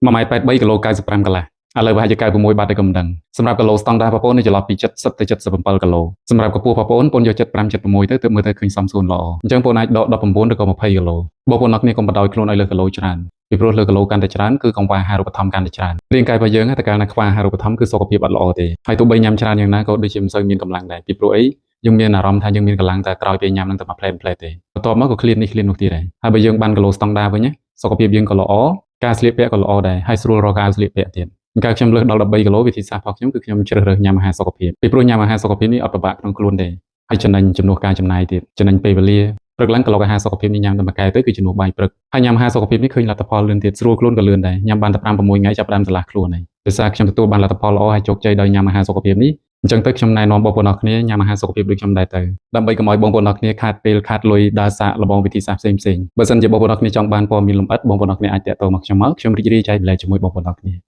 1.83 គីឡូ95កន្លះឥឡូវប្រហែលជា96បាតទៅកំដងសម្រាប់គីឡូស្តង់ដារបងប្អូននៅចន្លោះពី70ទៅ77គីឡូសម្រាប់កម្ពស់បងប្អូនពូនយក75 76ទៅទើបមើលទៅឃើញសមសួនល្អអញ្ចឹងបងប្អូនអាចដក19ឬក៏20គីឡូបងប្អូនអ្នកគ្នាកុំបដ ாய் ខ្លួនឲ្យលើសគីឡូច្រើនពីព្រោះលើសគីឡូកាន់តែច្រើនគឺកង្វះអាហារូបត្ថម្ភកាន់តែច្រើនរាងកាយរបស់យើងតែកាលណាខ្វះអាហារូបត្ថម្ភគឺសុខភាពអត់ល្អទេហើយទោះបីញ៉ាំច្រើនយ៉ាងណាក៏ដូចជាមិនសូវមានកម្លាំងដែរពីព្រោះអីយើងមានអារម្មណ៍ថាយើងមានកម្លាំងតែក្រោយពេលញ៉ាំនឹងតែមួយផ្លែទេបន្ទាប់មកក៏ឃ្លាននេះឃ្លាននោះទៀតដែរហើយបើយើងបានគីឡូស្តង់ដារវិញសុខភាពយើងក៏ល្អការស្លៀកពាក់ក៏ល្អដែរហើយស្រួលរកការស្លៀកពាក់ទៀតកាលខ្ញុំលើសដល់13គីឡូវិធីសាស្ត្ររបស់ខ្ញុំគឺខ្ញុំជ្រើសរើសញ៉ាំអាហារសុខភាពពីព្រោះញ៉ាំអាហារសុខភាពនេះអត់ពិបាកក្នុងខ្លួនទេហើយចំណេញចំនួនការចំណាយទៀតចំណេញពេលវេលាព្រឹកឡើងក៏លោកអាហារសុខភាពនេះញ៉ាំតែមួយកែវទៅគឺជំនួសបាយព្រឹកហើយញ៉ាំអាហារសុខភាពនេះឃើញលទ្ធផលលឿនទៀតស្រួលខ្លួនក៏លឿនដែរញ៉ាំបានតែ5 6ថ្ងៃចាប់ផ្ដើមឆ្លាស់ខ្លួនហើយដោយសារខ្ញុំទទួលបានលទ្ធផលល្អហើយជោគជ័យដោយញ៉ាំអាហារសុខភាពនេះអញ្ចឹងទៅខ្ញុំណែនាំបងប្អូនអរគ្នាញ៉ាំអាហារសុខភាពដូចខ្ញុំដែរទៅដើម្បីកុំឲ្យបងប្អូនអរគ្នាខាតពេលខាតលុយដើរសាកល្បងវិធីសាស្ត្រផ្សេងៗបើសិនជាបងប្អូនអរគ្នាចង់បានព័ត៌មានលម្អិតបងប្អូនអរគ្នាអាចតាក់ទងមកខ្ញុំរីករាយចែកម្លែកជាមួយបងប្អូនអរគ្នា